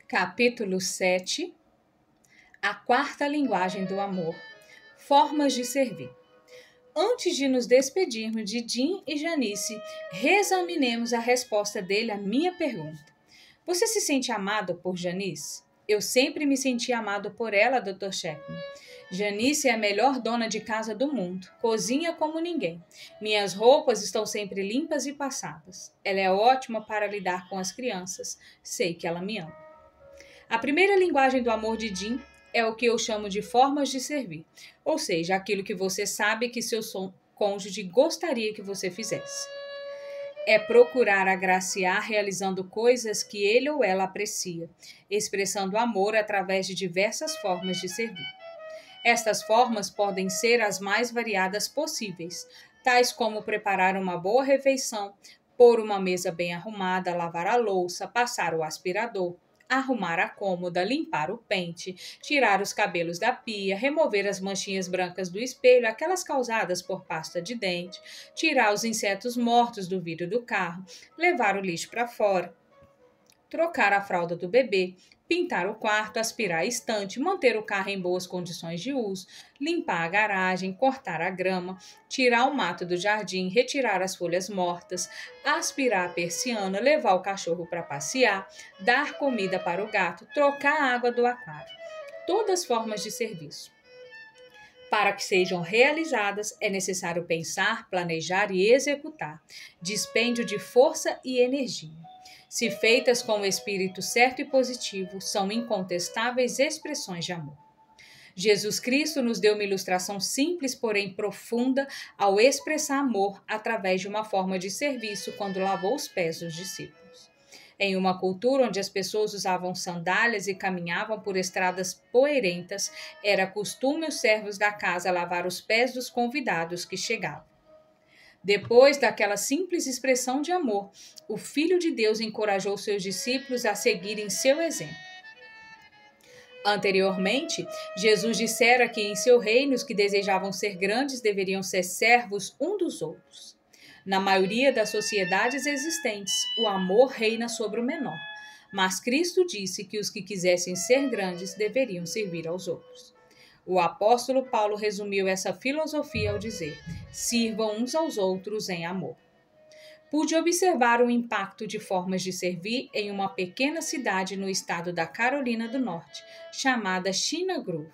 Capítulo 7. A quarta linguagem do amor. Formas de servir. Antes de nos despedirmos de Jim e Janice, reexaminemos a resposta dele à minha pergunta. Você se sente amado por Janice? Eu sempre me senti amado por ela, Dr. Chapman. Janice é a melhor dona de casa do mundo. Cozinha como ninguém. Minhas roupas estão sempre limpas e passadas. Ela é ótima para lidar com as crianças. Sei que ela me ama. A primeira linguagem do amor de Jim é o que eu chamo de formas de servir, ou seja, aquilo que você sabe que seu cônjuge gostaria que você fizesse. É procurar agraciar realizando coisas que ele ou ela aprecia, expressando amor através de diversas formas de servir. Estas formas podem ser as mais variadas possíveis, tais como preparar uma boa refeição, pôr uma mesa bem arrumada, lavar a louça, passar o aspirador, arrumar a cômoda, limpar o pente, tirar os cabelos da pia, remover as manchinhas brancas do espelho, aquelas causadas por pasta de dente, tirar os insetos mortos do vidro do carro, levar o lixo para fora, trocar a fralda do bebê, pintar o quarto, aspirar a estante, manter o carro em boas condições de uso, limpar a garagem, cortar a grama, tirar o mato do jardim, retirar as folhas mortas, aspirar a persiana, levar o cachorro para passear, dar comida para o gato, trocar a água do aquário. Todas formas de serviço. Para que sejam realizadas, é necessário pensar, planejar e executar. Dispêndio de força e energia. Se feitas com o espírito certo e positivo, são incontestáveis expressões de amor. Jesus Cristo nos deu uma ilustração simples, porém profunda, ao expressar amor através de uma forma de serviço quando lavou os pés dos discípulos. Em uma cultura onde as pessoas usavam sandálias e caminhavam por estradas poeirentas, era costume os servos da casa lavar os pés dos convidados que chegavam. Depois daquela simples expressão de amor, o Filho de Deus encorajou seus discípulos a seguirem seu exemplo. Anteriormente, Jesus dissera que em seu reino os que desejavam ser grandes deveriam ser servos um dos outros. Na maioria das sociedades existentes, o amor reina sobre o menor, mas Cristo disse que os que quisessem ser grandes deveriam servir aos outros. O apóstolo Paulo resumiu essa filosofia ao dizer: sirvam uns aos outros em amor. Pude observar o impacto de formas de servir em uma pequena cidade no estado da Carolina do Norte, chamada China Grove.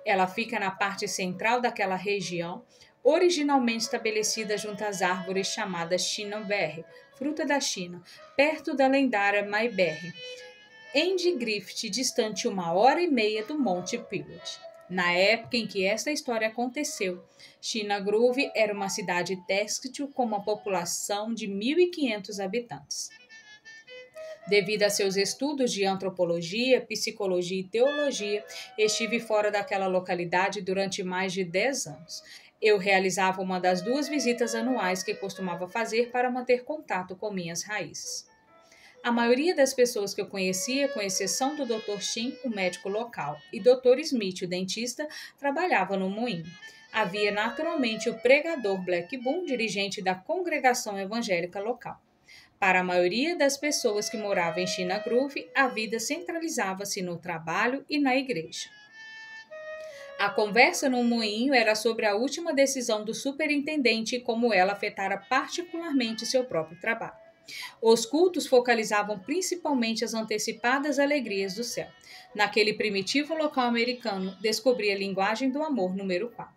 Ela fica na parte central daquela região, originalmente estabelecida junto às árvores chamadas China Berry, fruta da China, perto da lendária Mayberry, em Griffith, distante 1h30 do Monte Pilot. Na época em que esta história aconteceu, China Grove era uma cidade têxtil com uma população de 1.500 habitantes. Devido a seus estudos de antropologia, psicologia e teologia, estive fora daquela localidade durante mais de 10 anos. Eu realizava uma das 2 visitas anuais que costumava fazer para manter contato com minhas raízes. A maioria das pessoas que eu conhecia, com exceção do Dr. Shin, o médico local, e Dr. Smith, o dentista, trabalhava no moinho. Havia naturalmente o pregador Black Boom, dirigente da congregação evangélica local. Para a maioria das pessoas que moravam em China Grove, a vida centralizava-se no trabalho e na igreja. A conversa no moinho era sobre a última decisão do superintendente e como ela afetara particularmente seu próprio trabalho. Os cultos focalizavam principalmente as antecipadas alegrias do céu. Naquele primitivo local americano, descobri a linguagem do amor número 4.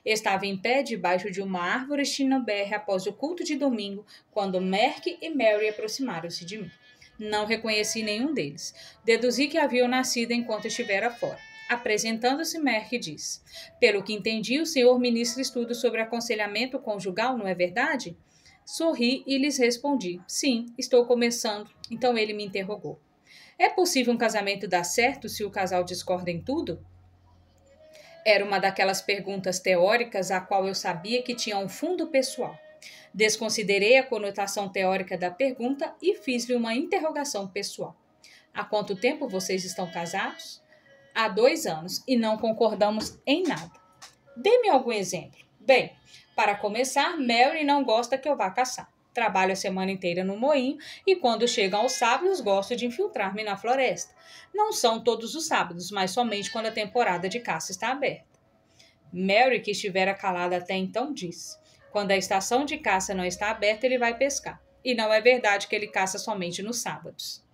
Estava em pé debaixo de uma árvore chinaberry após o culto de domingo, quando Merck e Mary aproximaram-se de mim. Não reconheci nenhum deles. Deduzi que haviam nascido enquanto estivera fora. Apresentando-se, Merck disse: pelo que entendi, o senhor ministra estudos sobre aconselhamento conjugal, não é verdade? Sorri e lhes respondi: sim, estou começando. Então ele me interrogou: é possível um casamento dar certo se o casal discorda em tudo? Era uma daquelas perguntas teóricas a qual eu sabia que tinha um fundo pessoal. Desconsiderei a conotação teórica da pergunta e fiz-lhe uma interrogação pessoal. Há quanto tempo vocês estão casados? Há 2 anos e não concordamos em nada. Dê-me algum exemplo. Bem, para começar, Mary não gosta que eu vá caçar. Trabalho a semana inteira no moinho e quando chegam aos sábados gosto de infiltrar-me na floresta. Não são todos os sábados, mas somente quando a temporada de caça está aberta. Mary, que estivera calada até então, disse: quando a estação de caça não está aberta, ele vai pescar. E não é verdade que ele caça somente nos sábados.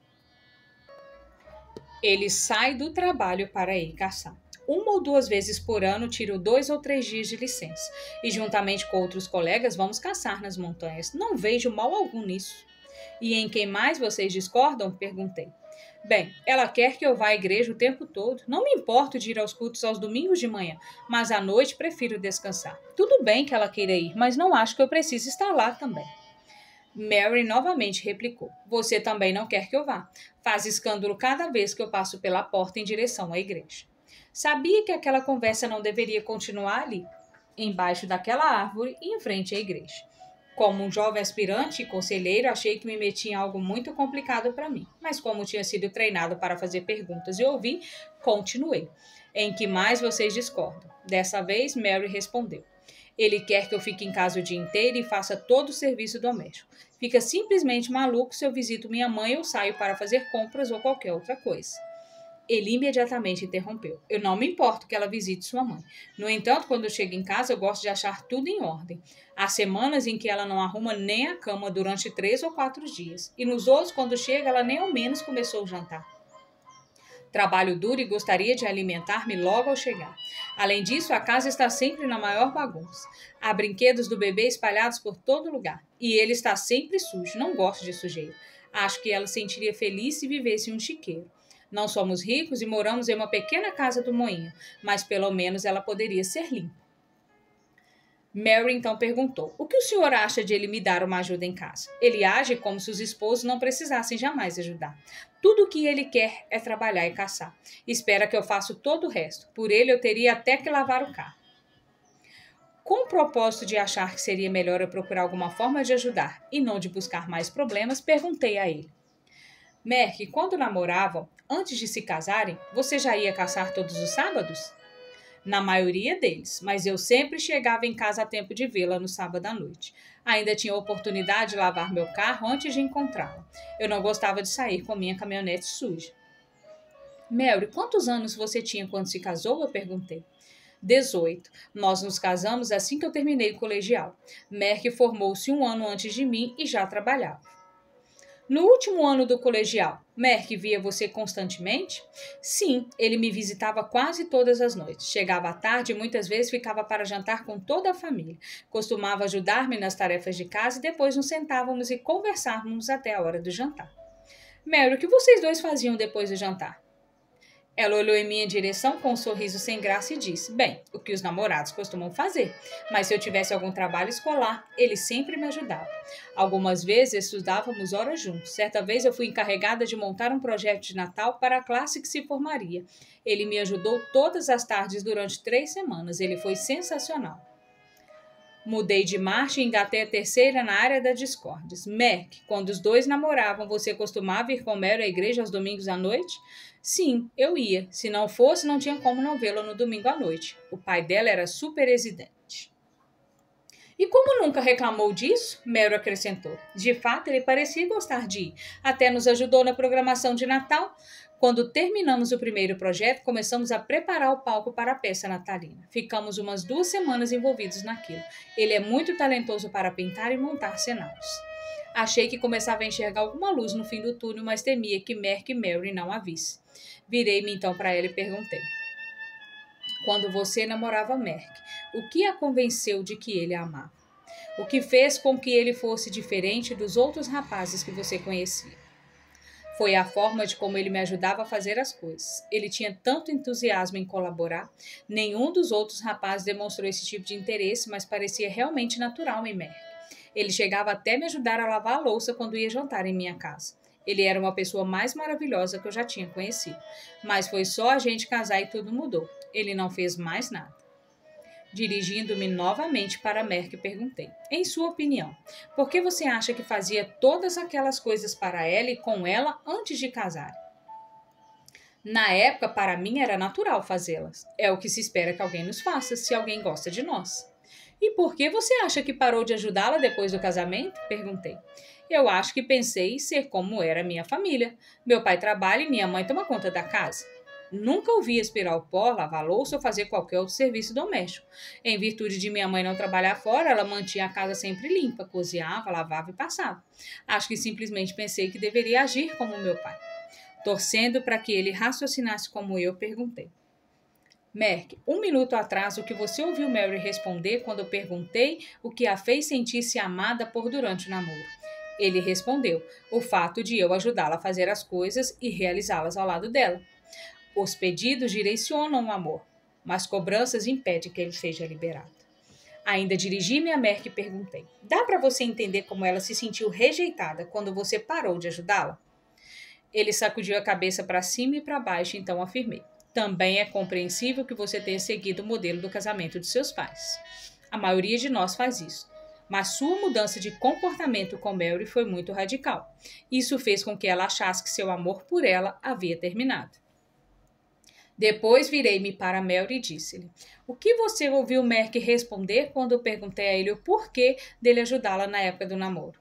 Ele sai do trabalho para ir caçar. 1 ou 2 vezes por ano tiro 2 ou 3 dias de licença. E juntamente com outros colegas vamos caçar nas montanhas. Não vejo mal algum nisso. E em quem mais vocês discordam? Perguntei. Bem, ela quer que eu vá à igreja o tempo todo. Não me importo de ir aos cultos aos domingos de manhã, mas à noite prefiro descansar. Tudo bem que ela queira ir, mas não acho que eu precise estar lá também. Mary novamente replicou. Você também não quer que eu vá. Faz escândalo cada vez que eu passo pela porta em direção à igreja. Sabia que aquela conversa não deveria continuar ali, embaixo daquela árvore e em frente à igreja. Como um jovem aspirante e conselheiro, achei que me metia em algo muito complicado para mim. Mas como tinha sido treinado para fazer perguntas e ouvir, continuei. Em que mais vocês discordam? Dessa vez, Mary respondeu. Ele quer que eu fique em casa o dia inteiro e faça todo o serviço doméstico. Fica simplesmente maluco se eu visito minha mãe ou saio para fazer compras ou qualquer outra coisa. Ele imediatamente interrompeu. Eu não me importo que ela visite sua mãe. No entanto, quando eu chego em casa, eu gosto de achar tudo em ordem. Há semanas em que ela não arruma nem a cama durante 3 ou 4 dias. E nos outros, quando chega, ela nem ao menos começou o jantar. Trabalho duro e gostaria de alimentar-me logo ao chegar. Além disso, a casa está sempre na maior bagunça. Há brinquedos do bebê espalhados por todo lugar. E ele está sempre sujo. Não gosto de sujeira. Acho que ela sentiria feliz se vivesse em um chiqueiro. Não somos ricos e moramos em uma pequena casa do moinho, mas pelo menos ela poderia ser limpa. Mary então perguntou: o que o senhor acha de ele me dar uma ajuda em casa? Ele age como se os esposos não precisassem jamais ajudar. Tudo o que ele quer é trabalhar e caçar. Espera que eu faça todo o resto. Por ele eu teria até que lavar o carro. Com o propósito de achar que seria melhor eu procurar alguma forma de ajudar e não de buscar mais problemas, perguntei a ele: Merck, quando namoravam, antes de se casarem, você já ia caçar todos os sábados? Na maioria deles, mas eu sempre chegava em casa a tempo de vê-la no sábado à noite. Ainda tinha oportunidade de lavar meu carro antes de encontrá-la. Eu não gostava de sair com minha caminhonete suja. Mary, quantos anos você tinha quando se casou? Eu perguntei. 18. Nós nos casamos assim que eu terminei o colegial. Merck formou-se 1 ano antes de mim e já trabalhava. No último ano do colegial, Merck via você constantemente? Sim, ele me visitava quase todas as noites. Chegava à tarde e muitas vezes ficava para jantar com toda a família. Costumava ajudar-me nas tarefas de casa e depois nos sentávamos e conversávamos até a hora do jantar. Mary, o que vocês dois faziam depois do jantar? Ela olhou em minha direção com um sorriso sem graça e disse: bem, o que os namorados costumam fazer. Mas se eu tivesse algum trabalho escolar, ele sempre me ajudava. Algumas vezes estudávamos horas juntos. Certa vez eu fui encarregada de montar um projeto de Natal para a classe que se formaria. Ele me ajudou todas as tardes durante 3 semanas. Ele foi sensacional. Mudei de marcha e engatei a terceira na área das discórdias. Merck, quando os dois namoravam, você costumava ir com Mary à igreja aos domingos à noite? Sim, eu ia. Se não fosse, não tinha como não vê-la no domingo à noite. O pai dela era super exigente. E como nunca reclamou disso? Mary acrescentou. De fato, ele parecia gostar de ir. Até nos ajudou na programação de Natal. Quando terminamos o primeiro projeto, começamos a preparar o palco para a peça natalina. Ficamos umas 2 semanas envolvidos naquilo. Ele é muito talentoso para pintar e montar cenários. Achei que começava a enxergar alguma luz no fim do túnel, mas temia que Merck e Mary não a vissem. Virei-me então para ela e perguntei: quando você namorava Merck, o que a convenceu de que ele a amava? O que fez com que ele fosse diferente dos outros rapazes que você conhecia? Foi a forma de como ele me ajudava a fazer as coisas. Ele tinha tanto entusiasmo em colaborar. Nenhum dos outros rapazes demonstrou esse tipo de interesse, mas parecia realmente natural em Merck. Ele chegava até me ajudar a lavar a louça quando ia jantar em minha casa. Ele era uma pessoa mais maravilhosa que eu já tinha conhecido. Mas foi só a gente casar e tudo mudou. Ele não fez mais nada. Dirigindo-me novamente para Merck, perguntei: em sua opinião, por que você acha que fazia todas aquelas coisas para ela e com ela antes de casar? Na época, para mim, era natural fazê-las. É o que se espera que alguém nos faça, se alguém gosta de nós. E por que você acha que parou de ajudá-la depois do casamento? Perguntei. Eu acho que pensei em ser como era minha família. Meu pai trabalha e minha mãe toma conta da casa. Nunca ouvi aspirar o pó, lavar a louça ou fazer qualquer outro serviço doméstico. Em virtude de minha mãe não trabalhar fora, ela mantinha a casa sempre limpa, cozinhava, lavava e passava. Acho que simplesmente pensei que deveria agir como meu pai. Torcendo para que ele raciocinasse como eu, perguntei. Merck, 1 minuto atrás, o que você ouviu Mary responder quando eu perguntei o que a fez sentir-se amada por durante o namoro? Ele respondeu, o fato de eu ajudá-la a fazer as coisas e realizá-las ao lado dela. Os pedidos direcionam o amor, mas cobranças impedem que ele seja liberado. Ainda dirigi-me a Merck e perguntei, dá para você entender como ela se sentiu rejeitada quando você parou de ajudá-la? Ele sacudiu a cabeça para cima e para baixo, então afirmei. Também é compreensível que você tenha seguido o modelo do casamento de seus pais. A maioria de nós faz isso. Mas sua mudança de comportamento com Mary foi muito radical. Isso fez com que ela achasse que seu amor por ela havia terminado. Depois virei-me para Mary e disse-lhe, o que você ouviu Merck responder quando eu perguntei a ele o porquê dele ajudá-la na época do namoro?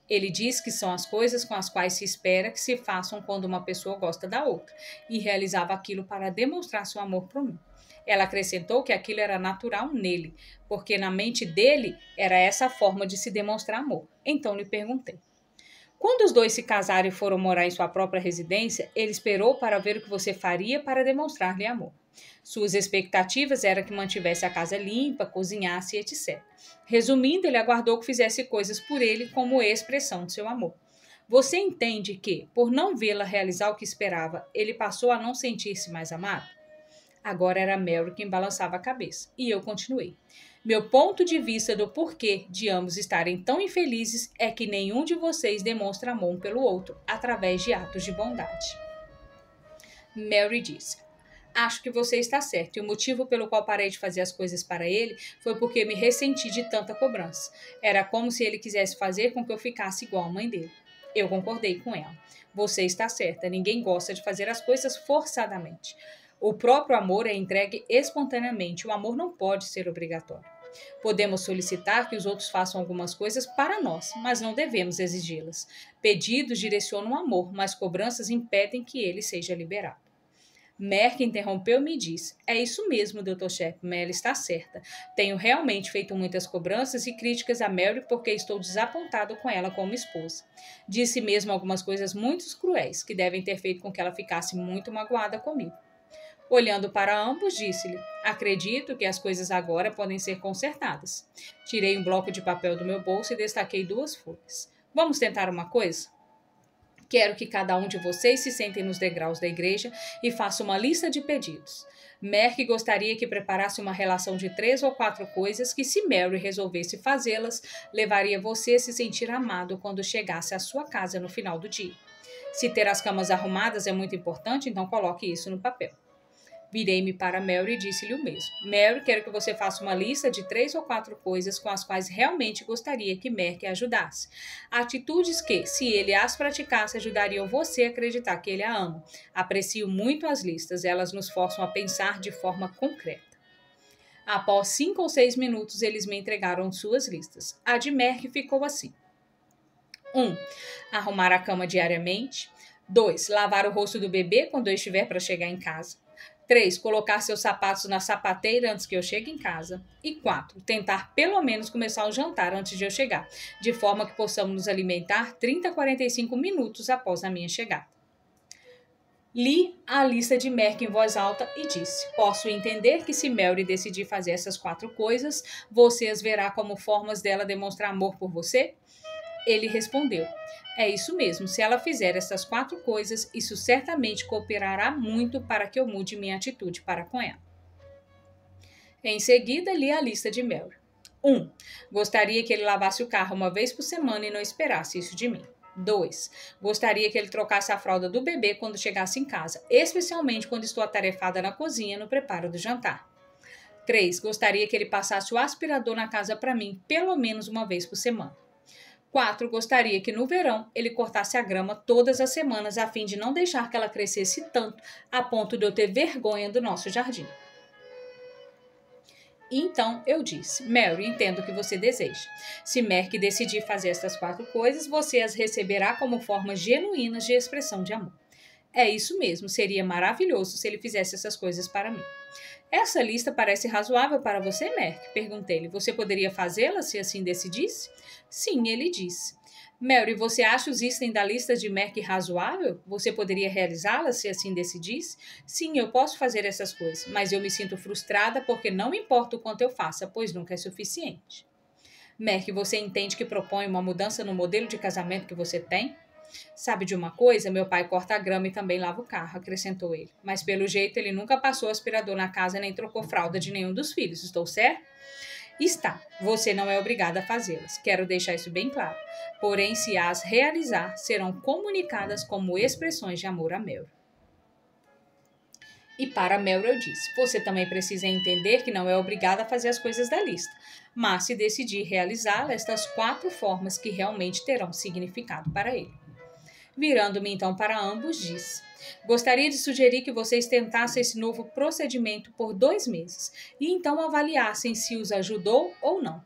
Ele diz que são as coisas com as quais se espera que se façam quando uma pessoa gosta da outra, e realizava aquilo para demonstrar seu amor por mim. Ela acrescentou que aquilo era natural nele, porque na mente dele era essa a forma de se demonstrar amor. Então lhe perguntei. Quando os dois se casaram e foram morar em sua própria residência, ele esperou para ver o que você faria para demonstrar-lhe amor. Suas expectativas eram que mantivesse a casa limpa, cozinhasse, etc. Resumindo, ele aguardou que fizesse coisas por ele como expressão de seu amor. Você entende que, por não vê-la realizar o que esperava, ele passou a não sentir-se mais amado? Agora era Mary quem balançava a cabeça, e eu continuei. Meu ponto de vista do porquê de ambos estarem tão infelizes é que nenhum de vocês demonstra amor um pelo outro através de atos de bondade. Mary disse, acho que você está certo, e o motivo pelo qual parei de fazer as coisas para ele foi porque me ressenti de tanta cobrança. Era como se ele quisesse fazer com que eu ficasse igual à mãe dele. Eu concordei com ela. Você está certa, ninguém gosta de fazer as coisas forçadamente. O próprio amor é entregue espontaneamente, o amor não pode ser obrigatório. Podemos solicitar que os outros façam algumas coisas para nós, mas não devemos exigi-las. Pedidos direcionam o amor, mas cobranças impedem que ele seja liberado. Merck interrompeu-me e disse, é isso mesmo, Dr. Chapman, ela está certa. Tenho realmente feito muitas cobranças e críticas a Mary porque estou desapontado com ela como esposa. Disse mesmo algumas coisas muito cruéis que devem ter feito com que ela ficasse muito magoada comigo. Olhando para ambos, disse-lhe, acredito que as coisas agora podem ser consertadas. Tirei um bloco de papel do meu bolso e destaquei 2 folhas. Vamos tentar uma coisa? Quero que cada um de vocês se sentem nos degraus da igreja e faça uma lista de pedidos. Merck gostaria que preparasse uma relação de 3 ou 4 coisas que, se Mary resolvesse fazê-las, levaria você a se sentir amado quando chegasse à sua casa no final do dia. Se ter as camas arrumadas é muito importante, então coloque isso no papel. Virei-me para Mary e disse-lhe o mesmo. Mary, quero que você faça uma lista de 3 ou 4 coisas com as quais realmente gostaria que Merck a ajudasse. Atitudes que, se ele as praticasse, ajudariam você a acreditar que ele a ama. Aprecio muito as listas, elas nos forçam a pensar de forma concreta. Após 5 ou 6 minutos, eles me entregaram suas listas. A de Merck ficou assim. 1. Arrumar a cama diariamente. 2. Lavar o rosto do bebê quando eu estiver para chegar em casa. 3. Colocar seus sapatos na sapateira antes que eu chegue em casa. E 4. Tentar pelo menos começar o jantar antes de eu chegar, de forma que possamos nos alimentar 30 a 45 minutos após a minha chegada. Li a lista de Merck em voz alta e disse, posso entender que se Mary decidir fazer essas 4 coisas, você as verá como formas dela demonstrar amor por você? Ele respondeu, é isso mesmo, se ela fizer essas 4 coisas, isso certamente cooperará muito para que eu mude minha atitude para com ela. Em seguida, li a lista de Mary. 1. Gostaria que ele lavasse o carro uma vez por semana e não esperasse isso de mim. 2. Gostaria que ele trocasse a fralda do bebê quando chegasse em casa, especialmente quando estou atarefada na cozinha no preparo do jantar. 3. Gostaria que ele passasse o aspirador na casa para mim pelo menos uma vez por semana. 4. Gostaria que no verão ele cortasse a grama todas as semanas a fim de não deixar que ela crescesse tanto a ponto de eu ter vergonha do nosso jardim. E então eu disse: Mary, entendo o que você deseja. Se Merck decidir fazer estas 4 coisas, você as receberá como formas genuínas de expressão de amor. É isso mesmo, seria maravilhoso se ele fizesse essas coisas para mim. Essa lista parece razoável para você, Merck? Perguntei-lhe. Você poderia fazê-la se assim decidisse? Sim, ele disse. Mary, você acha os itens da lista de Merck razoável? Você poderia realizá-la se assim decidisse? Sim, eu posso fazer essas coisas, mas eu me sinto frustrada porque não importa o quanto eu faça, pois nunca é suficiente. Merck, você entende que propõe uma mudança no modelo de casamento que você tem? Sabe de uma coisa? Meu pai corta a grama e também lava o carro, acrescentou ele. Mas pelo jeito ele nunca passou aspirador na casa nem trocou fralda de nenhum dos filhos, estou certo? Está. Você não é obrigada a fazê-las. Quero deixar isso bem claro. Porém, se as realizar, serão comunicadas como expressões de amor a Mary. E para Mary eu disse: você também precisa entender que não é obrigada a fazer as coisas da lista, mas se decidir realizá-la, estas 4 formas que realmente terão significado para ele. Virando-me então para ambos, disse: gostaria de sugerir que vocês tentassem esse novo procedimento por 2 meses e então avaliassem se os ajudou ou não.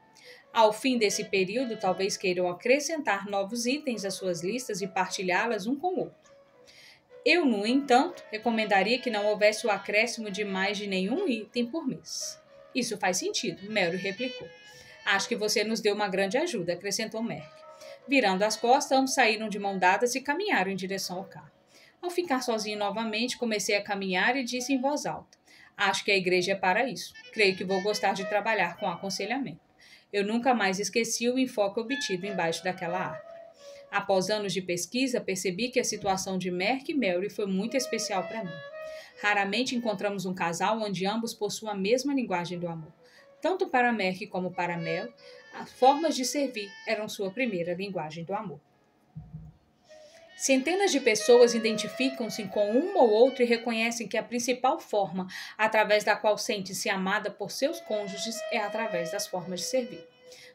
Ao fim desse período, talvez queiram acrescentar novos itens às suas listas e partilhá-las um com o outro. Eu, no entanto, recomendaria que não houvesse o acréscimo de mais de nenhum item por mês. Isso faz sentido, Mary replicou. Acho que você nos deu uma grande ajuda, acrescentou Merck. Virando as costas, ambos saíram de mão dadas e caminharam em direção ao carro. Ao ficar sozinho novamente, comecei a caminhar e disse em voz alta: acho que a igreja é para isso. Creio que vou gostar de trabalhar com aconselhamento. Eu nunca mais esqueci o enfoque obtido embaixo daquela árvore. Após anos de pesquisa, percebi que a situação de Merck e Mary foi muito especial para mim. Raramente encontramos um casal onde ambos possuem a mesma linguagem do amor. Tanto para Merck como para Mary, as formas de servir eram sua primeira linguagem do amor. Centenas de pessoas identificam-se com uma ou outra e reconhecem que a principal forma através da qual sente-se amada por seus cônjuges é através das formas de servir.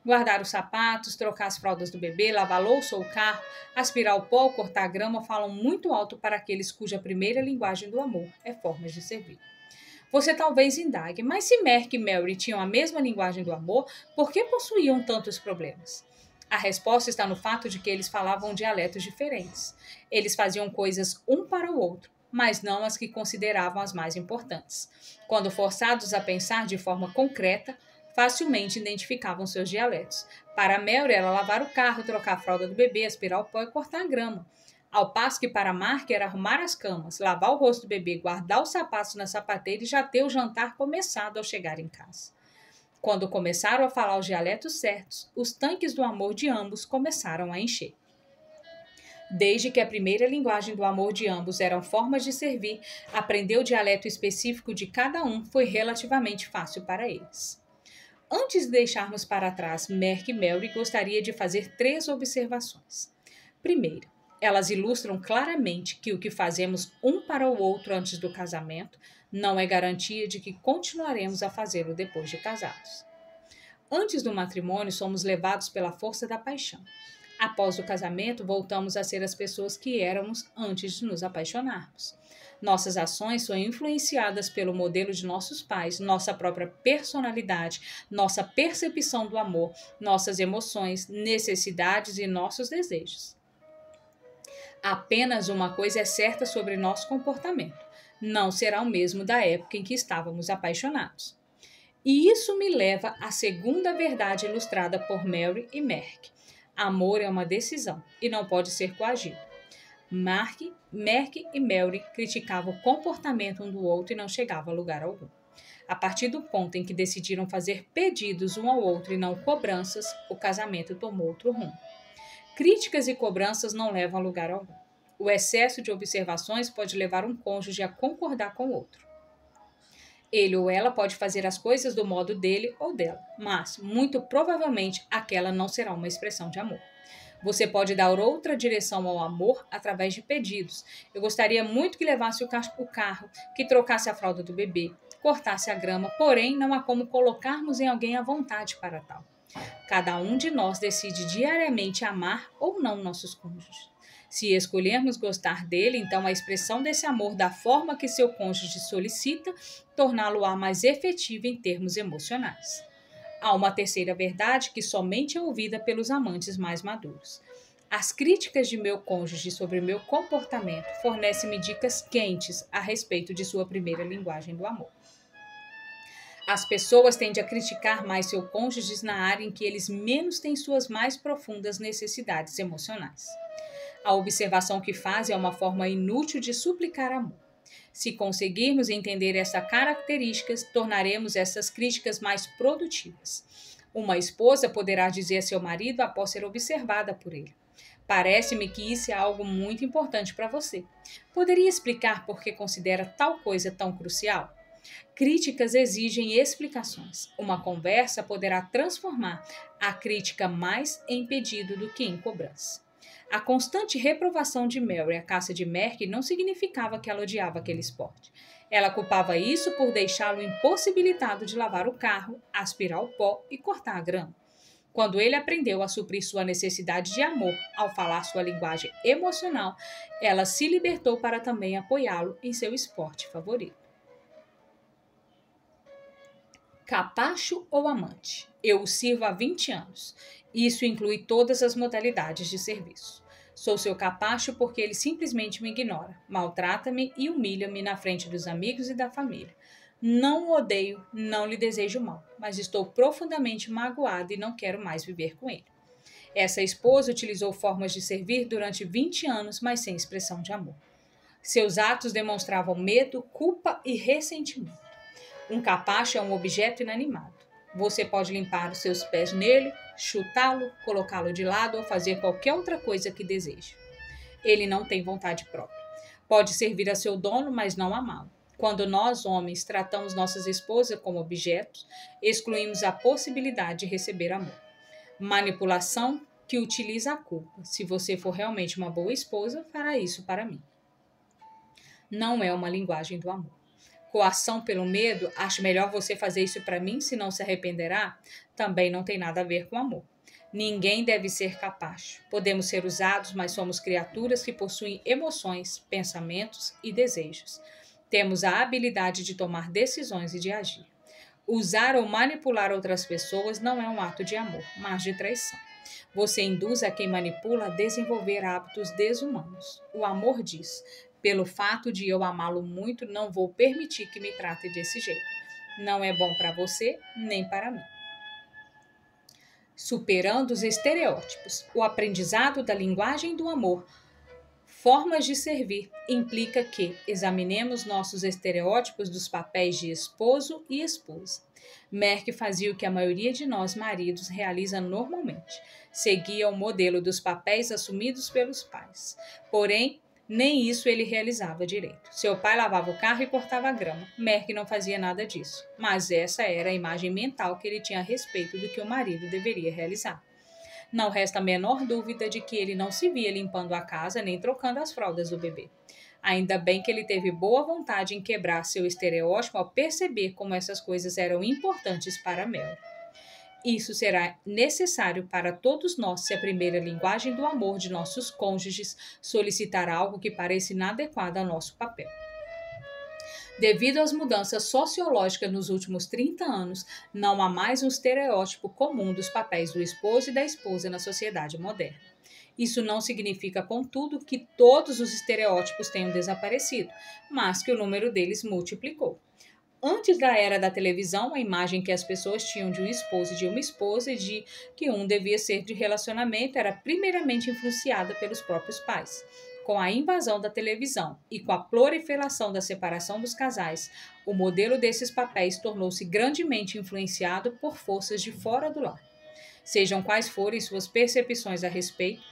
Guardar os sapatos, trocar as fraldas do bebê, lavar a louça ou o carro, aspirar o pó ou cortar a grama falam muito alto para aqueles cuja primeira linguagem do amor é formas de servir. Você talvez indague, mas se Merck e Mary tinham a mesma linguagem do amor, por que possuíam tantos problemas? A resposta está no fato de que eles falavam dialetos diferentes. Eles faziam coisas um para o outro, mas não as que consideravam as mais importantes. Quando forçados a pensar de forma concreta, facilmente identificavam seus dialetos. Para Mary era lavar o carro, trocar a fralda do bebê, aspirar o pó e cortar a grama. Ao passo que para Mark era arrumar as camas, lavar o rosto do bebê, guardar os sapatos na sapateira e já ter o jantar começado ao chegar em casa. Quando começaram a falar os dialetos certos, os tanques do amor de ambos começaram a encher. Desde que a primeira linguagem do amor de ambos eram formas de servir, aprender o dialeto específico de cada um foi relativamente fácil para eles. Antes de deixarmos para trás Merck e Mary, gostaria de fazer 3 observações. Primeira, elas ilustram claramente que o que fazemos um para o outro antes do casamento não é garantia de que continuaremos a fazê-lo depois de casados. Antes do matrimônio, somos levados pela força da paixão. Após o casamento, voltamos a ser as pessoas que éramos antes de nos apaixonarmos. Nossas ações são influenciadas pelo modelo de nossos pais, nossa própria personalidade, nossa percepção do amor, nossas emoções, necessidades e nossos desejos. Apenas uma coisa é certa sobre nosso comportamento: não será o mesmo da época em que estávamos apaixonados. E isso me leva à segunda verdade ilustrada por Mary e Merck. Amor é uma decisão e não pode ser coagido. Merck e Mary criticavam o comportamento um do outro e não chegavam a lugar algum. A partir do ponto em que decidiram fazer pedidos um ao outro e não cobranças, o casamento tomou outro rumo. Críticas e cobranças não levam a lugar algum. O excesso de observações pode levar um cônjuge a concordar com o outro. Ele ou ela pode fazer as coisas do modo dele ou dela, mas, muito provavelmente, aquela não será uma expressão de amor. Você pode dar outra direção ao amor através de pedidos. Eu gostaria muito que levasse o carro, que trocasse a fralda do bebê, cortasse a grama, porém não há como colocarmos em alguém a vontade para tal. Cada um de nós decide diariamente amar ou não nossos cônjuges. Se escolhermos gostar dele, então a expressão desse amor da forma que seu cônjuge solicita, torná-lo-á mais efetivo em termos emocionais. Há uma terceira verdade que somente é ouvida pelos amantes mais maduros. As críticas de meu cônjuge sobre meu comportamento fornecem-me dicas quentes a respeito de sua primeira linguagem do amor. As pessoas tendem a criticar mais seus cônjuges na área em que eles menos têm suas mais profundas necessidades emocionais. A observação que fazem é uma forma inútil de suplicar amor. Se conseguirmos entender essa característica, tornaremos essas críticas mais produtivas. Uma esposa poderá dizer a seu marido após ser observada por ele: parece-me que isso é algo muito importante para você. Poderia explicar por que considera tal coisa tão crucial? Críticas exigem explicações. Uma conversa poderá transformar a crítica mais em pedido do que em cobrança. A constante reprovação de Mary à caça de Merck não significava que ela odiava aquele esporte. Ela culpava isso por deixá-lo impossibilitado de lavar o carro, aspirar o pó e cortar a grama. Quando ele aprendeu a suprir sua necessidade de amor ao falar sua linguagem emocional, ela se libertou para também apoiá-lo em seu esporte favorito. Capacho ou amante? Eu o sirvo há 20 anos. Isso inclui todas as modalidades de serviço. Sou seu capacho porque ele simplesmente me ignora, maltrata-me e humilha-me na frente dos amigos e da família. Não o odeio, não lhe desejo mal, mas estou profundamente magoada e não quero mais viver com ele. Essa esposa utilizou formas de servir durante 20 anos, mas sem expressão de amor. Seus atos demonstravam medo, culpa e ressentimento. Um capacho é um objeto inanimado. Você pode limpar os seus pés nele, chutá-lo, colocá-lo de lado ou fazer qualquer outra coisa que deseje. Ele não tem vontade própria. Pode servir a seu dono, mas não amá-lo. Quando nós, homens, tratamos nossas esposas como objetos, excluímos a possibilidade de receber amor. Manipulação que utiliza a culpa. Se você for realmente uma boa esposa, fará isso para mim. Não é uma linguagem do amor. Coação pelo medo, acho melhor você fazer isso para mim, se não se arrependerá, também não tem nada a ver com amor. Ninguém deve ser capacho. Podemos ser usados, mas somos criaturas que possuem emoções, pensamentos e desejos. Temos a habilidade de tomar decisões e de agir. Usar ou manipular outras pessoas não é um ato de amor, mas de traição. Você induz a quem manipula a desenvolver hábitos desumanos. O amor diz: pelo fato de eu amá-lo muito, não vou permitir que me trate desse jeito. Não é bom para você, nem para mim. Superando os estereótipos. O aprendizado da linguagem do amor, formas de servir, implica que examinemos nossos estereótipos dos papéis de esposo e esposa. Merck fazia o que a maioria de nós maridos realiza normalmente. Seguia o modelo dos papéis assumidos pelos pais. Porém, nem isso ele realizava direito. Seu pai lavava o carro e cortava a grama. Merck não fazia nada disso. Mas essa era a imagem mental que ele tinha a respeito do que o marido deveria realizar. Não resta a menor dúvida de que ele não se via limpando a casa nem trocando as fraldas do bebê. Ainda bem que ele teve boa vontade em quebrar seu estereótipo ao perceber como essas coisas eram importantes para Mary. Isso será necessário para todos nós se a primeira linguagem do amor de nossos cônjuges solicitar algo que pareça inadequado ao nosso papel. Devido às mudanças sociológicas nos últimos 30 anos, não há mais um estereótipo comum dos papéis do esposo e da esposa na sociedade moderna. Isso não significa, contudo, que todos os estereótipos tenham desaparecido, mas que o número deles multiplicou. Antes da era da televisão, a imagem que as pessoas tinham de um esposo e de uma esposa e de que um devia ser de relacionamento era primeiramente influenciada pelos próprios pais. Com a invasão da televisão e com a proliferação da separação dos casais, o modelo desses papéis tornou-se grandemente influenciado por forças de fora do lar. Sejam quais forem suas percepções a respeito,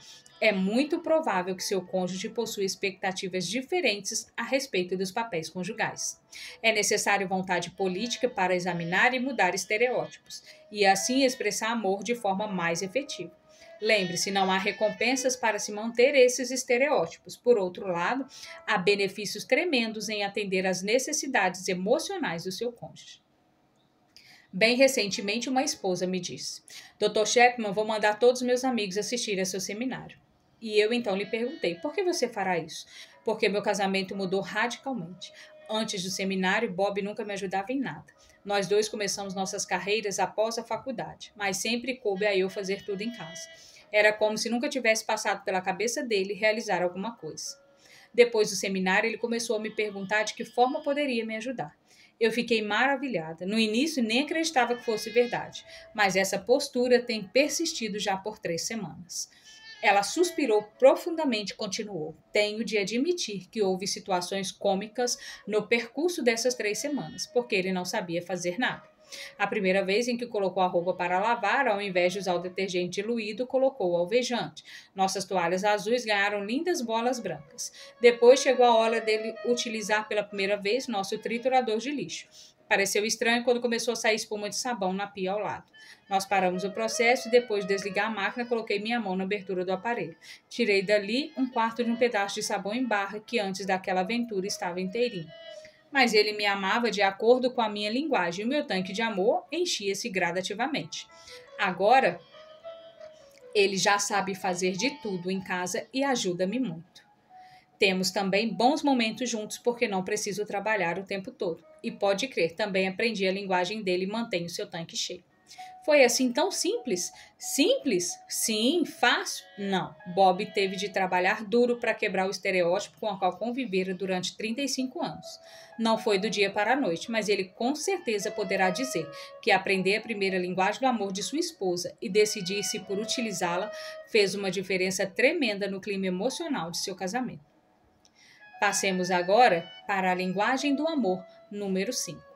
é muito provável que seu cônjuge possua expectativas diferentes a respeito dos papéis conjugais. É necessário vontade política para examinar e mudar estereótipos, e assim expressar amor de forma mais efetiva. Lembre-se, não há recompensas para se manter esses estereótipos. Por outro lado, há benefícios tremendos em atender às necessidades emocionais do seu cônjuge. Bem recentemente, uma esposa me disse: Dr. Chapman, vou mandar todos os meus amigos assistir a seu seminário. E eu então lhe perguntei: por que você fará isso? Porque meu casamento mudou radicalmente. Antes do seminário, Bob nunca me ajudava em nada. Nós dois começamos nossas carreiras após a faculdade, mas sempre coube a eu fazer tudo em casa. Era como se nunca tivesse passado pela cabeça dele realizar alguma coisa. Depois do seminário, ele começou a me perguntar de que forma poderia me ajudar. Eu fiquei maravilhada. No início, nem acreditava que fosse verdade, mas essa postura tem persistido já por 3 semanas. Ela suspirou profundamente e continuou: tenho de admitir que houve situações cômicas no percurso dessas 3 semanas, porque ele não sabia fazer nada. A primeira vez em que colocou a roupa para lavar, ao invés de usar o detergente diluído, colocou o alvejante. Nossas toalhas azuis ganharam lindas bolas brancas. Depois chegou a hora dele utilizar pela primeira vez nosso triturador de lixo. Pareceu estranho quando começou a sair espuma de sabão na pia ao lado. Nós paramos o processo e, depois de desligar a máquina, coloquei minha mão na abertura do aparelho. Tirei dali um quarto de um pedaço de sabão em barra que antes daquela aventura estava inteirinho. Mas ele me amava de acordo com a minha linguagem e o meu tanque de amor enchia-se gradativamente. Agora, ele já sabe fazer de tudo em casa e ajuda-me muito. Temos também bons momentos juntos porque não preciso trabalhar o tempo todo. E pode crer, também aprendi a linguagem dele e mantenho seu tanque cheio. Foi assim tão simples? Simples? Sim. Fácil? Não. Bob teve de trabalhar duro para quebrar o estereótipo com o qual convivera durante 35 anos. Não foi do dia para a noite, mas ele com certeza poderá dizer que aprender a primeira linguagem do amor de sua esposa e decidir-se por utilizá-la fez uma diferença tremenda no clima emocional de seu casamento. Passemos agora para a linguagem do amor, número 5.